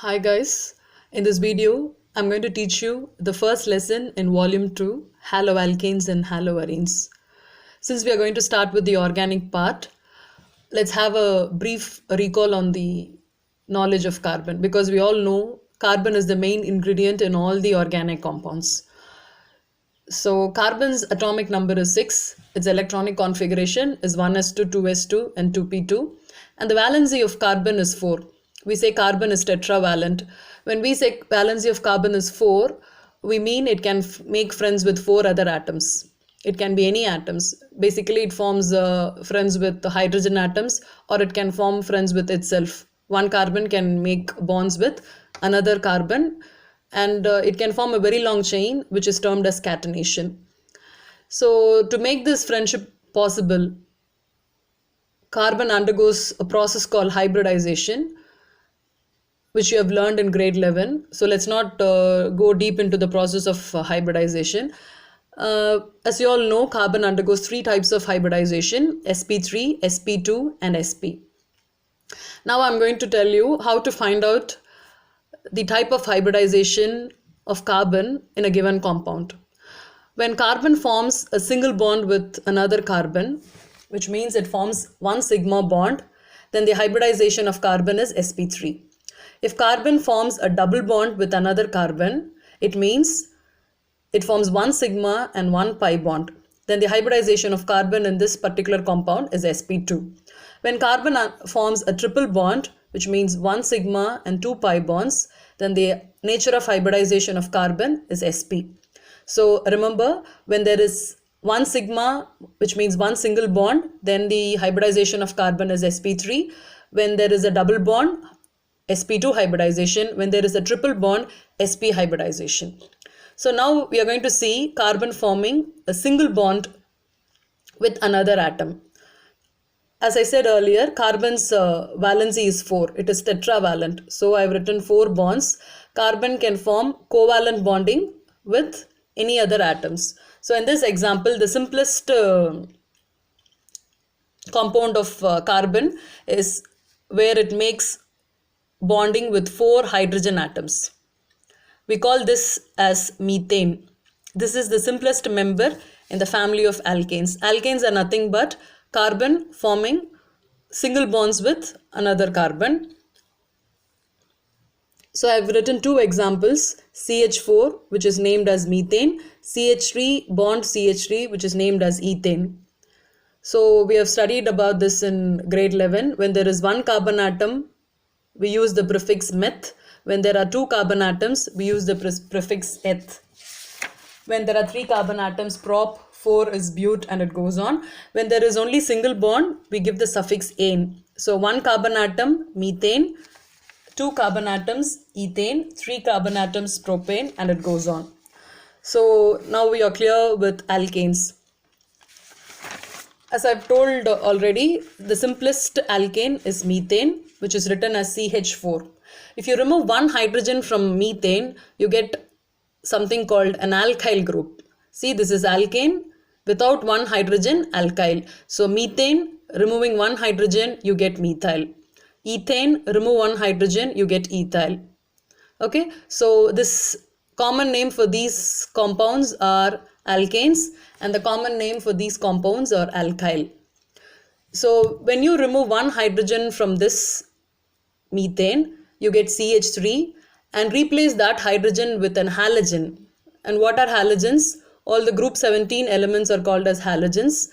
Hi guys, in this video I'm going to teach you the first lesson in volume 2, haloalkanes and haloarenes. Since we are going to start with the organic part, let's have a brief recall on the knowledge of carbon, because we all know carbon is the main ingredient in all the organic compounds. So carbon's atomic number is 6, its electronic configuration is 1s2, 2s2 and 2p2, and the valency of carbon is 4. We say carbon is tetravalent. When we say valency of carbon is 4, we mean it can make friends with 4 other atoms. It can be any atoms. Basically, it forms friends with the hydrogen atoms, or it can form friends with itself. One carbon can make bonds with another carbon, and it can form a very long chain, which is termed as catenation. So to make this friendship possible, carbon undergoes a process called hybridization, which you have learned in grade 11. So let's not go deep into the process of hybridization. As you all know, carbon undergoes 3 types of hybridization: sp3, sp2 and sp. Now I'm going to tell you how to find out the type of hybridization of carbon in a given compound. When carbon forms a single bond with another carbon, which means it forms one sigma bond, then the hybridization of carbon is sp3. If carbon forms a double bond with another carbon, it means it forms one sigma and one pi bond. Then the hybridization of carbon in this particular compound is sp2. When carbon forms a triple bond, which means one sigma and two pi bonds, then the nature of hybridization of carbon is sp. So remember, when there is one sigma, which means one single bond, then the hybridization of carbon is sp3. When there is a double bond, sp2 hybridization. When there is a triple bond, sp hybridization. So now we are going to see carbon forming a single bond with another atom. As I said earlier, carbon's valency is 4. It is tetravalent. So I have written 4 bonds. Carbon can form covalent bonding with any other atoms. So in this example, the simplest compound of carbon is where it makes bonding with 4 hydrogen atoms. We call this as methane. This is the simplest member in the family of alkanes. Alkanes are nothing but carbon forming single bonds with another carbon. So I have written 2 examples: CH4, which is named as methane, CH3 bond CH3, which is named as ethane. So we have studied about this in grade 11. When there is one carbon atom, we use the prefix meth. When there are 2 carbon atoms, we use the prefix eth. When there are 3 carbon atoms, prop, 4 is but, and it goes on. When there is only single bond, we give the suffix ane. So 1 carbon atom, methane, 2 carbon atoms, ethane, 3 carbon atoms, propane, and it goes on. So now we are clear with alkanes. As I've told already, the simplest alkane is methane, which is written as CH4. If you remove one hydrogen from methane, you get something called an alkyl group. See, this is alkane. Without one hydrogen, alkyl. So methane, removing one hydrogen, you get methyl. Ethane, remove one hydrogen, you get ethyl. Okay, so this common name for these compounds are alkanes, and the common name for these compounds are alkyl. So when you remove one hydrogen from this methane, you get CH3, and replace that hydrogen with an halogen. And what are halogens? All the group 17 elements are called as halogens.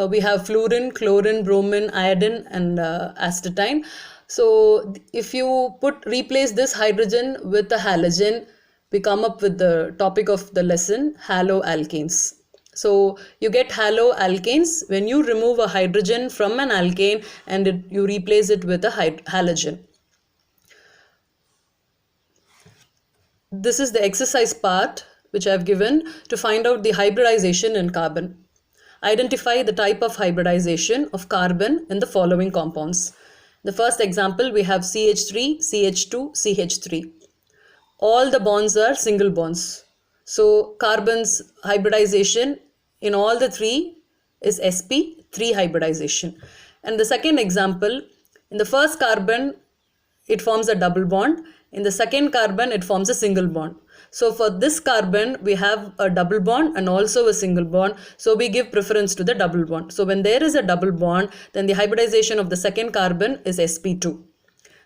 We have fluorine, chlorine, bromine, iodine, and astatine. So if you replace this hydrogen with a halogen, we come up with the topic of the lesson, haloalkanes. So you get haloalkanes when you remove a hydrogen from an alkane and you replace it with a halogen. This is the exercise part which I have given to find out the hybridization in carbon. Identify the type of hybridization of carbon in the following compounds. The first example, we have CH3, CH2, CH3. All the bonds are single bonds. So carbon's hybridization in all the 3 is sp3 hybridization. And the second example, in the first carbon, it forms a double bond. In the second carbon, it forms a single bond. So for this carbon, we have a double bond and also a single bond. So we give preference to the double bond. So when there is a double bond, then the hybridization of the second carbon is sp2.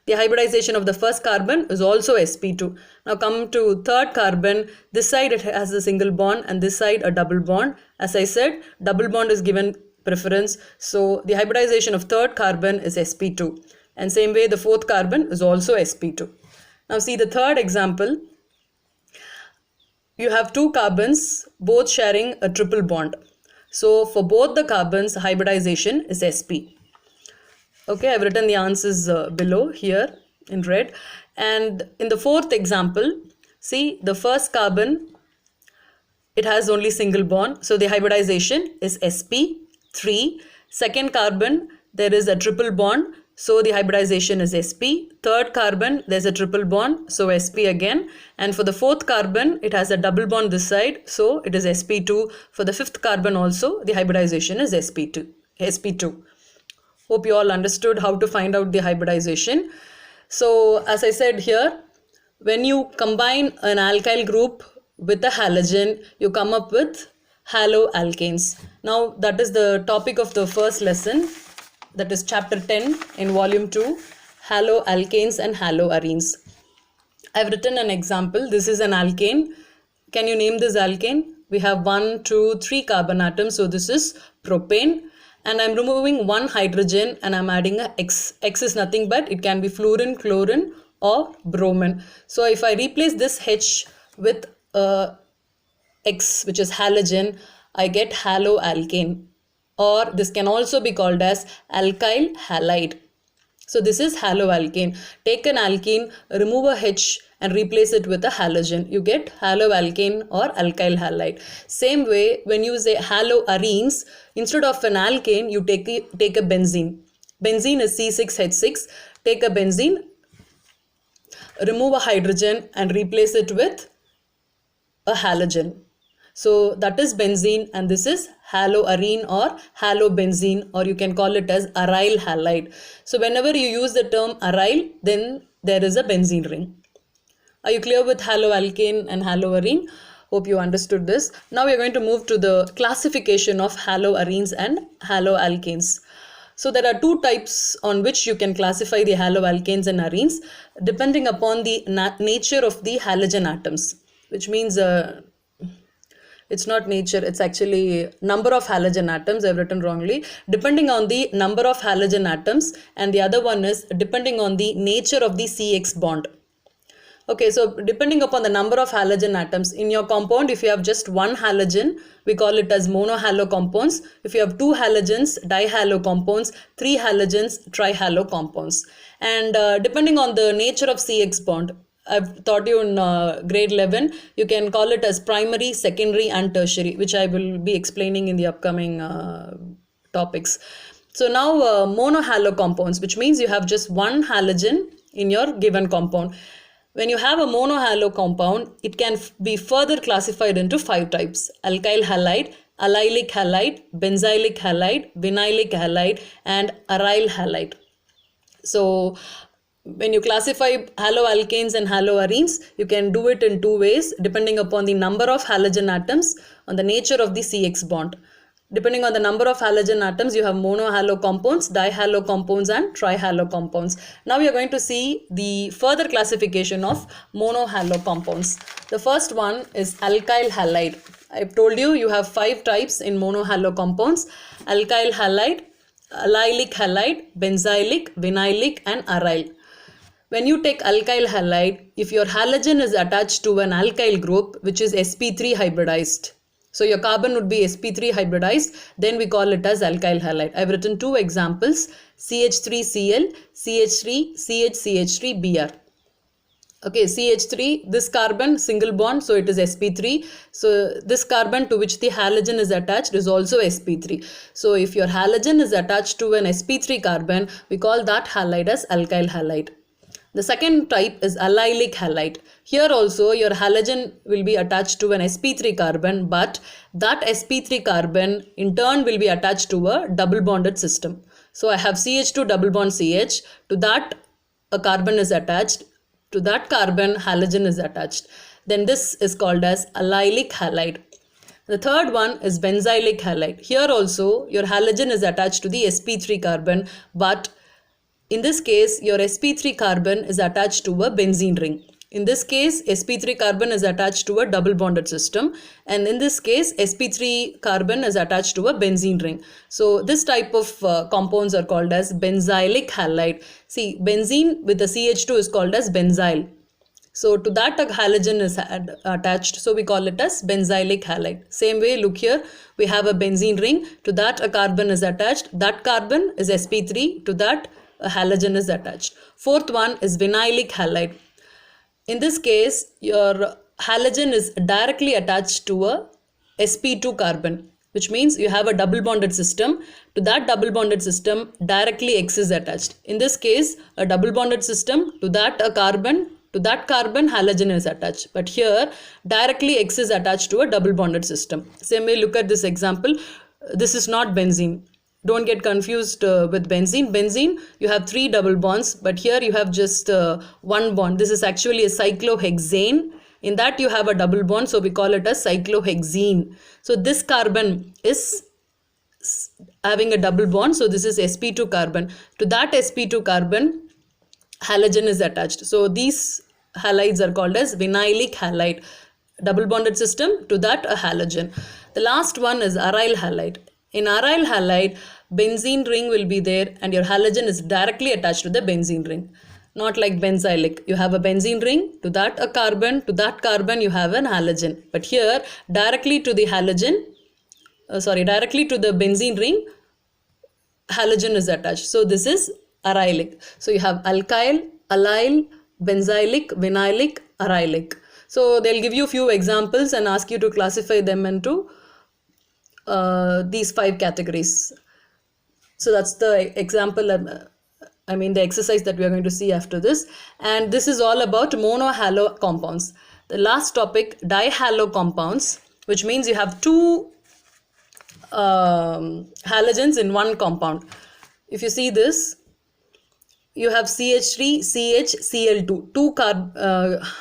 The hybridization of the first carbon is also sp2. Now come to third carbon. This side it has a single bond and this side a double bond. As I said, double bond is given preference. So the hybridization of third carbon is sp2. And same way the fourth carbon is also sp2. Now see the third example. You have two carbons both sharing a triple bond. So for both the carbons, hybridization is sp. Okay, I've written the answers below here in red. And in the fourth example, see the first carbon, it has only single bond. So the hybridization is sp3. Second carbon, there is a triple bond. So the hybridization is sp. Third carbon, there's a triple bond. So sp again. And for the fourth carbon, it has a double bond this side. So it is sp2. For the fifth carbon also, the hybridization is sp2. Hope you all understood how to find out the hybridization. So as I said here, when you combine an alkyl group with a halogen, you come up with haloalkanes. Now that is the topic of the first lesson. That is chapter 10 in volume 2, haloalkanes and haloarenes. I have written an example. This is an alkane. Can you name this alkane? We have 1, 2, 3 carbon atoms. So this is propane. And I'm removing one hydrogen and I'm adding a X. X is nothing but it can be fluorine, chlorine or bromine. So if I replace this H with X, which is halogen, I get haloalkane. Or this can also be called as alkyl halide. So this is haloalkane. Take an alkene, remove a H and replace it with a halogen. You get haloalkane or alkyl halide. Same way, when you say haloarenes, instead of an alkane, you take a benzene. Benzene is C6H6. Take a benzene, remove a hydrogen and replace it with a halogen. So that is benzene and this is haloarene or halobenzene, or you can call it as aryl halide. So whenever you use the term aryl, then there is a benzene ring. Are you clear with haloalkane and haloarene? Hope you understood this. Now we are going to move to the classification of haloarenes and haloalkanes. So there are two types on which you can classify the haloalkanes and arenes depending upon the nature of the halogen atoms, which means it's not nature, it's actually number of halogen atoms. I've written wrongly. Depending on the number of halogen atoms, and the other one is depending on the nature of the CX bond. Okay, so depending upon the number of halogen atoms in your compound, if you have just one halogen, we call it as monohalo compounds. If you have two halogens, dihalo compounds, three halogens, trihalo compounds. And depending on the nature of CX bond, I've taught you in grade 11, you can call it as primary, secondary and tertiary, which I will be explaining in the upcoming topics. So now monohalo compounds, which means you have just one halogen in your given compound. When you have a monohalo compound, it can be further classified into 5 types: alkyl halide, allylic halide, benzylic halide, vinylic halide and aryl halide. So when you classify haloalkanes and haloarenes, you can do it in 2 ways depending upon the number of halogen atoms and the nature of the CX bond. Depending on the number of halogen atoms, you have monohalo compounds, dihalo compounds and trihalo compounds. Now we are going to see the further classification of monohalo compounds. The first one is alkyl halide. I've told you, you have 5 types in monohalo compounds: alkyl halide, allylic halide, benzylic, vinylic and aryl. When you take alkyl halide, if your halogen is attached to an alkyl group which is sp3 hybridized, so your carbon would be sp3 hybridized, then we call it as alkyl halide. I've written 2 examples: CH3Cl, CH3, CH3Br. Okay, CH3, this carbon single bond, so it is sp3. So this carbon to which the halogen is attached is also sp3. So if your halogen is attached to an sp3 carbon, we call that halide as alkyl halide. The second type is allylic halide. Here also your halogen will be attached to an sp3 carbon, but that sp3 carbon in turn will be attached to a double bonded system. So I have CH2 double bond CH, to that a carbon is attached. To that carbon, halogen is attached. Then this is called as allylic halide. The third one is benzylic halide. Here also your halogen is attached to the sp3 carbon, but in this case your sp3 carbon is attached to a benzene ring. In this case sp3 carbon is attached to a double bonded system, and in this case sp3 carbon is attached to a benzene ring. So this type of compounds are called as benzylic halide. See, benzene with the CH2 is called as benzyl. So to that a halogen is attached, so we call it as benzylic halide. Same way, look here, we have a benzene ring, to that a carbon is attached, that carbon is sp3, to that a halogen is attached. Fourth one is vinylic halide. In this case, your halogen is directly attached to a sp2 carbon, which means you have a double bonded system. To that double bonded system, directly X is attached. In this case, a double bonded system, to that a carbon, to that carbon halogen is attached. But here, directly X is attached to a double bonded system. Same way, look at this example. This is not benzene. Don't get confused with benzene. Benzene, you have 3 double bonds, but here you have just 1 bond. This is actually a cyclohexane. In that you have a double bond, so we call it as cyclohexene. So this carbon is having a double bond, so this is sp2 carbon. To that sp2 carbon, halogen is attached. So these halides are called as vinylic halide. Double bonded system, to that a halogen. The last one is aryl halide. In aryl halide, benzene ring will be there and your halogen is directly attached to the benzene ring. Not like benzylic. You have a benzene ring, to that a carbon, to that carbon you have an halogen. But here, directly to the halogen, directly to the benzene ring, halogen is attached. So this is arylic. So you have alkyl, allyl, benzylic, vinylic, arylic. So they'll give you a few examples and ask you to classify them into these 5 categories. So that's the example, the exercise that we are going to see after this. And this is all about monohalo compounds. The last topic, dihalo compounds, which means you have 2 halogens in one compound. If you see this, you have CH3, CH, Cl2. 2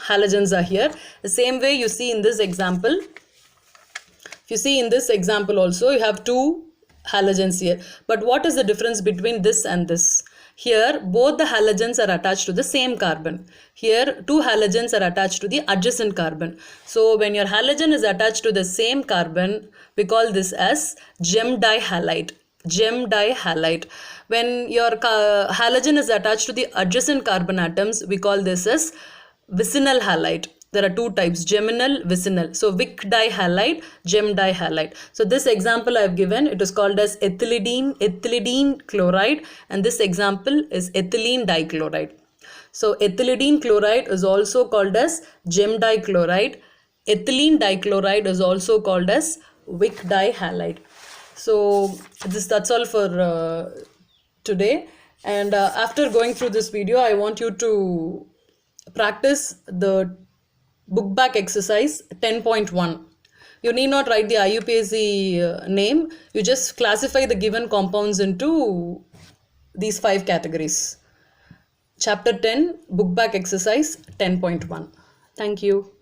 halogens are here. The same way you see in this example. If you see in this example also, you have 2 halogens here. But what is the difference between this and this? Here, both the halogens are attached to the same carbon. Here, 2 halogens are attached to the adjacent carbon. So, when your halogen is attached to the same carbon, we call this as gem dihalide. Gem dihalide. When your halogen is attached to the adjacent carbon atoms, we call this as vicinal halide. There are 2 types, geminal, vicinal. So Vic dihalide, gem dihalide. So this example I have given, it is called as ethylidene chloride, and this example is ethylene dichloride. So ethylidene chloride is also called as gem dichloride. Ethylene dichloride is also called as Vic dihalide. So that's all for today. And after going through this video, I want you to practice the book back exercise 10.1. You need not write the IUPAC name. You just classify the given compounds into these 5 categories. Chapter 10, book back exercise 10.1. Thank you.